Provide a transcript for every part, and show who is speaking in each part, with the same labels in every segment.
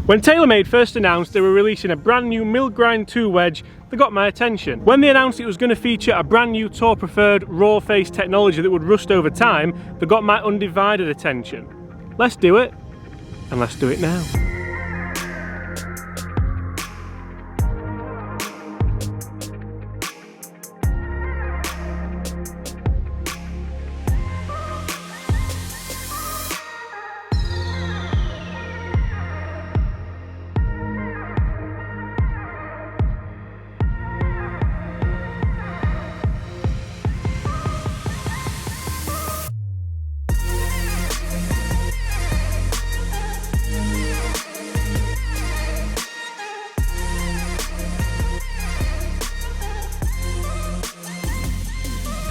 Speaker 1: When Taylormade first announced they were releasing a brand new Mg2 wedge, they got my attention. When they announced it was going to feature a brand new tour preferred raw face technology that would rust over time, they got my undivided attention. Let's do it, and let's do it now.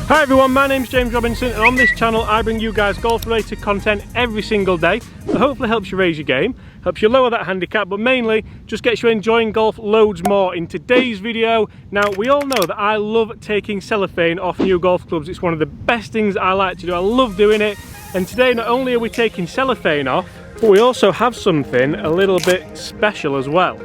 Speaker 1: Hi everyone, my name's James Robinson, and on this channel I bring you guys golf related content every single day that hopefully helps you raise your game, helps you lower that handicap, but mainly just gets you enjoying golf loads more. In today's video, now we all know that I love taking cellophane off new golf clubs. It's one of the best things I like to do. I love doing it, and today not only are we taking cellophane off, but we also have something a little bit special as well.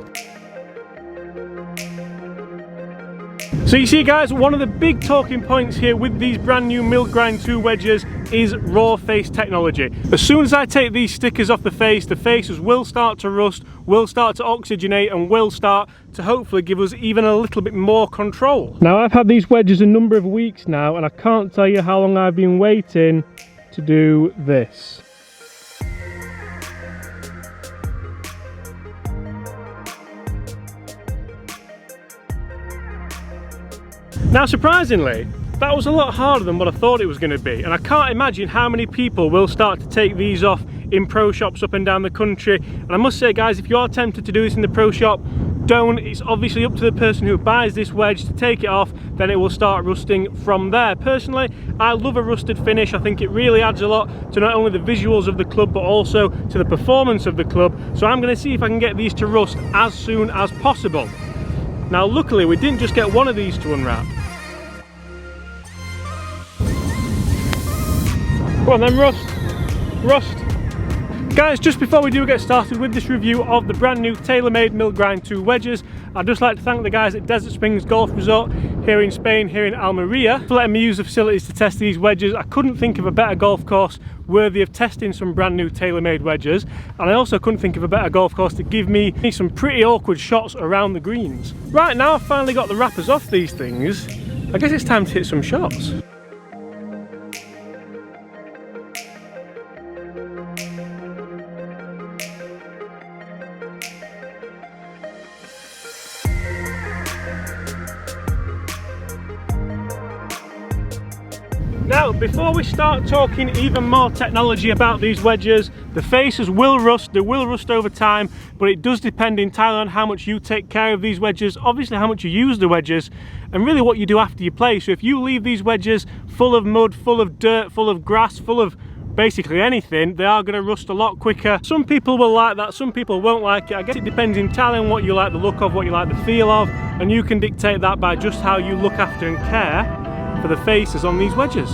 Speaker 1: So you see guys, one of the big talking points here with these brand new Mg2 wedges is raw face technology. As soon as I take these stickers off the faces will start to rust, will start to oxygenate, and will start to hopefully give us even a little bit more control. Now I've had these wedges a number of weeks now, and I can't tell you how long I've been waiting to do this. Now surprisingly, that was a lot harder than what I thought it was going to be, and I can't imagine how many people will start to take these off in pro shops up and down the country. And I must say guys, if you are tempted to do this in the pro shop, don't. It's obviously up to the person who buys this wedge to take it off, then it will start rusting from there. Personally, I love a rusted finish. I think it really adds a lot to not only the visuals of the club but also to the performance of the club. So I'm going to see if I can get these to rust as soon as possible. Now luckily we didn't just get one of these to unwrap. Come on then, rust. Guys, just before we do get started with this review of the brand new Taylormade Mg2 wedges, I'd just like to thank the guys at Desert Springs Golf Resort here in Spain, here in Almeria, for letting me use the facilities to test these wedges. I couldn't think of a better golf course worthy of testing some brand new Taylormade wedges, and I also couldn't think of a better golf course to give me some pretty awkward shots around the greens. Right, now I've finally got the wrappers off these things, I guess it's time to hit some shots. Now, before we start talking even more technology about these wedges, the faces will rust, they will rust over time, but it does depend entirely on how much you take care of these wedges, obviously how much you use the wedges, and really what you do after you play. So if you leave these wedges full of mud, full of dirt, full of grass, full of basically anything, they are going to rust a lot quicker. Some people will like that, some people won't like it. I guess it depends entirely on what you like the look of, what you like the feel of, and you can dictate that by just how you look after and care for the faces on these wedges.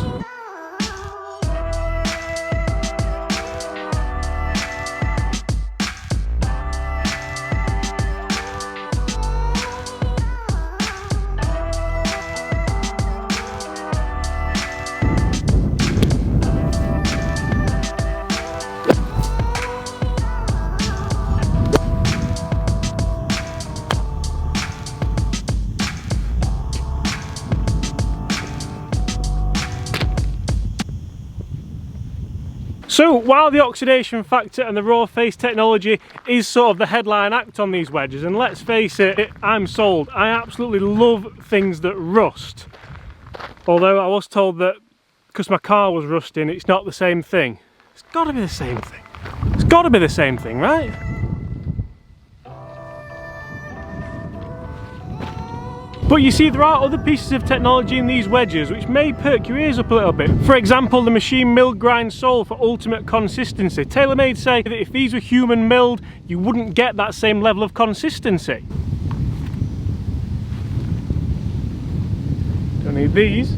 Speaker 1: So while the oxidation factor and the raw face technology is sort of the headline act on these wedges, and let's face it, I'm sold. I absolutely love things that rust. Although I was told that because my car was rusting, it's not the same thing. It's got to be the same thing. It's got to be the same thing, right? But you see, there are other pieces of technology in these wedges which may perk your ears up a little bit. For example, the machine milled grind sole for ultimate consistency. Taylormade say that if these were human milled, you wouldn't get that same level of consistency. Don't need these.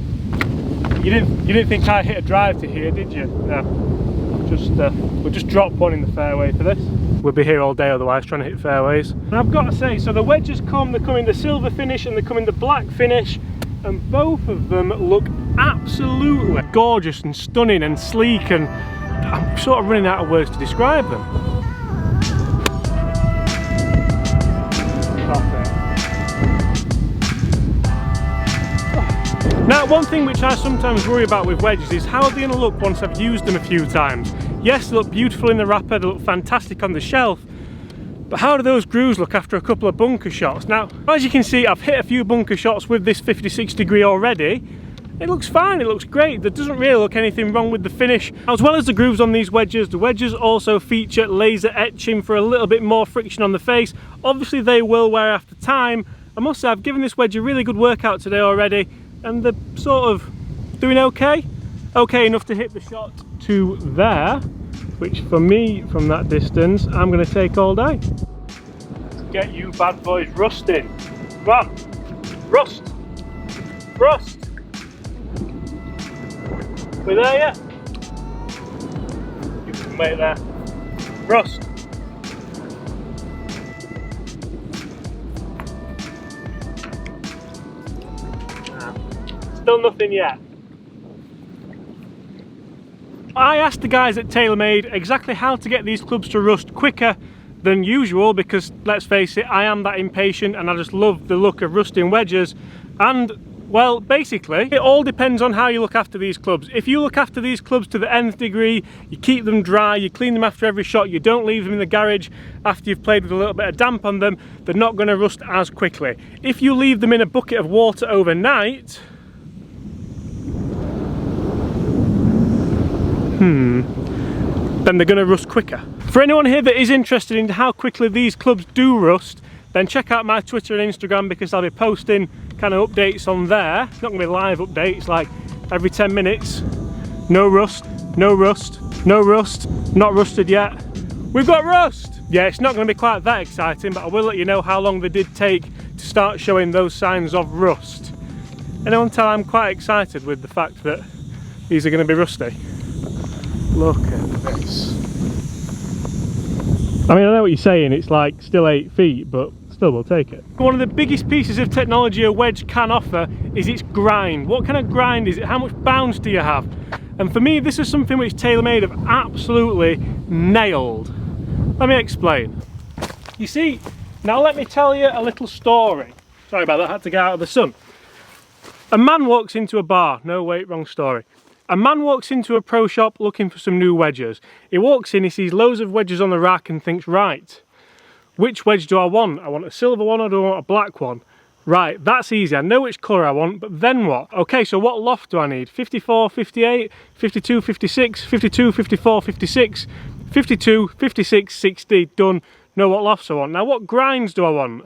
Speaker 1: You didn't think I hit a drive to here, did you? No. We'll just drop one in the fairway for this. we'll be here all day otherwise trying to hit fairways. And I've got to say, so the wedges they come in the silver finish and they come in the black finish, and both of them look absolutely gorgeous and stunning and sleek, and I'm sort of running out of words to describe them. Now, one thing which I sometimes worry about with wedges is how they're going to look once I've used them a few times. Yes, they look beautiful in the wrapper, they look fantastic on the shelf, but how do those grooves look after a couple of bunker shots? Now, as you can see, I've hit a few bunker shots with this 56 degree already. It looks fine, it looks great. There doesn't really look anything wrong with the finish. As well as the grooves on these wedges, the wedges also feature laser etching for a little bit more friction on the face. Obviously they will wear after time. I must say I've given this wedge a really good workout today already, and they're sort of doing okay. Okay enough to hit the shot to there, which for me, from that distance, I'm going to take all day. Get you bad boys rusting. Come on, rust, rust. We there yet? You can wait there. Rust. Still nothing yet. I asked the guys at Taylormade exactly how to get these clubs to rust quicker than usual, because let's face it, I am that impatient and I just love the look of rusting wedges. And well, basically it all depends on how you look after these clubs. If you look after these clubs to the nth degree, you keep them dry, you clean them after every shot, you don't leave them in the garage after you've played with a little bit of damp on them, they're not going to rust as quickly. If you leave them in a bucket of water overnight, then they're going to rust quicker. For anyone here that is interested in how quickly these clubs do rust, then check out my Twitter and Instagram, because I'll be posting kind of updates on there. It's not going to be live updates, like every 10 minutes. No rust, no rust, no rust, not rusted yet. We've got rust! Yeah, it's not going to be quite that exciting, but I will let you know how long they did take to start showing those signs of rust. And until I'm quite excited with the fact that these are going to be rusty. Look at this. I mean, I know what you're saying, it's like still 8 feet, but still we'll take it. One of the biggest pieces of technology a wedge can offer is its grind. What kind of grind is it? How much bounce do you have? And for me, this is something which Taylormade have absolutely nailed. Let me explain. You see, now let me tell you a little story. Sorry about that, I had to get out of the sun. A man walks into a bar. No, wait, wrong story. A man walks into a pro shop looking for some new wedges. He walks in, he sees loads of wedges on the rack and thinks, right, which wedge do I want? I want a silver one or do I want a black one? Right, that's easy, I know which colour I want, but then what? Okay, so what loft do I need? 54, 58, 52, 56, 52, 54, 56, 52, 56, 60, done. Know what lofts I want. Now what grinds do I want?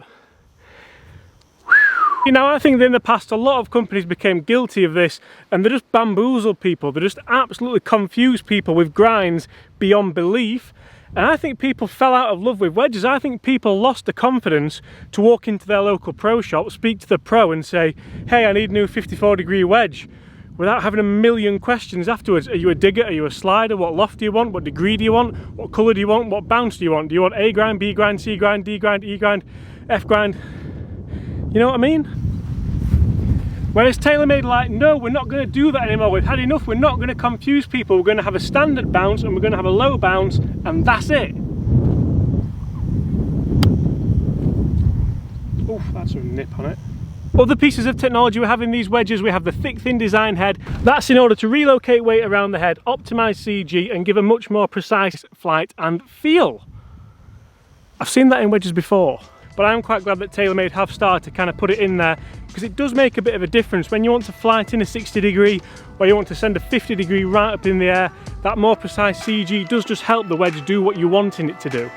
Speaker 1: Now I think that in the past a lot of companies became guilty of this, and they just bamboozled people, they just absolutely confused people with grinds beyond belief. And I think people fell out of love with wedges. I think people lost the confidence to walk into their local pro shop, speak to the pro and say, hey, I need a new 54 degree wedge, without having a million questions afterwards. Are you a digger? Are you a slider? What loft do you want? What degree do you want? What colour do you want? What bounce do you want? Do you want A grind, B grind, C grind, D grind, E grind, F grind? You know what I mean? Whereas Taylormade like, no, we're not going to do that anymore. We've had enough. We're not going to confuse people. We're going to have a standard bounce and we're going to have a low bounce, and that's it. Oof, that's a nip on it. Other pieces of technology we have in these wedges, we have the thick thin design head. That's in order to relocate weight around the head, optimize CG and give a much more precise flight and feel. I've seen that in wedges before, but I'm quite glad that Taylormade have started to kind of put it in there, because it does make a bit of a difference when you want to fly it in a 60 degree or you want to send a 50 degree right up in the air. That more precise CG does just help the wedge do what you want it to do.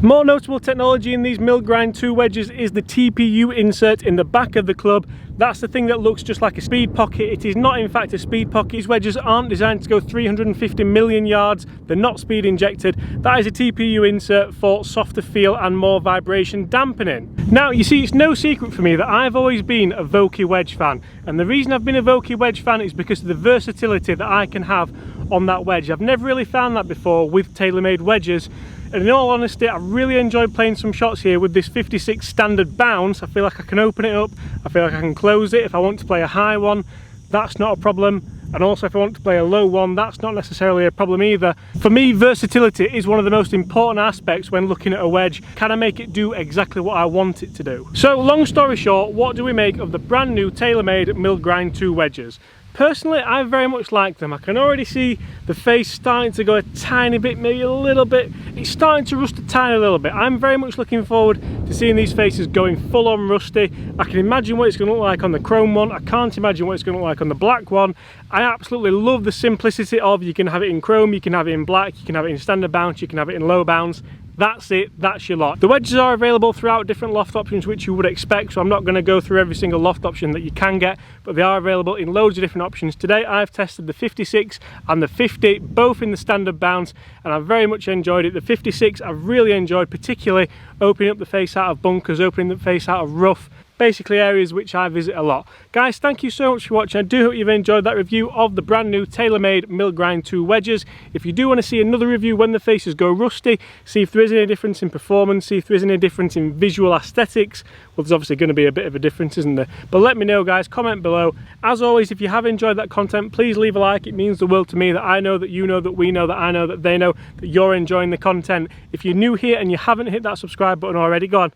Speaker 1: More notable technology in these Mg2 wedges is the Tpu Insert in the back of the club. That's the thing that looks just like a speed pocket. It is not in fact a speed pocket. These wedges aren't designed to go 350 million yards. They're not speed injected. That is a Tpu Insert for softer feel and more vibration dampening. Now you see, it's no secret for me that I've always been a vokey wedge fan, and the reason I've been a vokey wedge fan is because of the versatility that I can have on that wedge. I've never really found that before with Taylormade wedges. And in all honesty, I really enjoyed playing some shots here with this 56 standard bounce. I feel like I can open it up, I feel like I can close it. If I want to play a high one, that's not a problem. And also if I want to play a low one, that's not necessarily a problem either. For me, versatility is one of the most important aspects when looking at a wedge. Can I make it do exactly what I want it to do? So long story short, what do we make of the brand new Taylormade Mg2 wedges? Personally, I very much like them. I can already see the face starting to go a tiny bit, maybe a little bit. It's starting to rust a tiny little bit. I'm very much looking forward to seeing these faces going full on rusty. I can imagine what it's going to look like on the chrome one. I can't imagine what it's going to look like on the black one. I absolutely love the simplicity of, you can have it in chrome, you can have it in black, you can have it in standard bounce, you can have it in low bounce. That's it, that's your lot. The wedges are available throughout different loft options which you would expect, so I'm not going to go through every single loft option that you can get, but they are available in loads of different options. Today I've tested the 56 and the 50, both in the standard bounce, and I've very much enjoyed it. The 56 I've really enjoyed, particularly opening up the face out of bunkers, opening the face out of rough, basically areas which I visit a lot. Guys, thank you so much for watching. I do hope you've enjoyed that review of the brand new Taylormade Mg2 wedges. If you do want to see another review when the faces go rusty, see if there is any difference in performance, see if there is any difference in visual aesthetics, well, there's obviously going to be a bit of a difference, isn't there? But let me know, guys, comment below. As always, if you have enjoyed that content, please leave a like. It means the world to me that I know that you know that we know that I know that they know that you're enjoying the content. If you're new here and you haven't hit that subscribe button already, go on,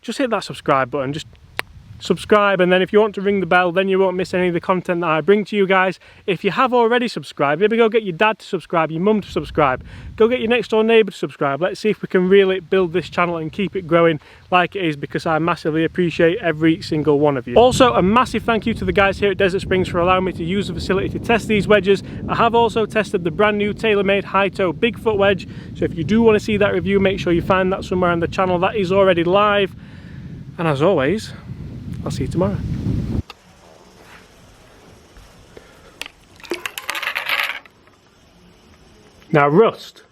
Speaker 1: just hit that subscribe button. Just subscribe, and then if you want to ring the bell, then you won't miss any of the content that I bring to you guys. If you have already subscribed, maybe go get your dad to subscribe, your mum to subscribe, go get your next door neighbour to subscribe. Let's see if we can really build this channel and keep it growing like it is, because I massively appreciate every single one of you. Also, a massive thank you to the guys here at Desert Springs for allowing me to use the facility to test these wedges. I have also tested the brand new Taylormade high toe Bigfoot wedge, so if you do want to see that review, make sure you find that somewhere on the channel. That is already live, and as always, I'll see you tomorrow. Now, rust.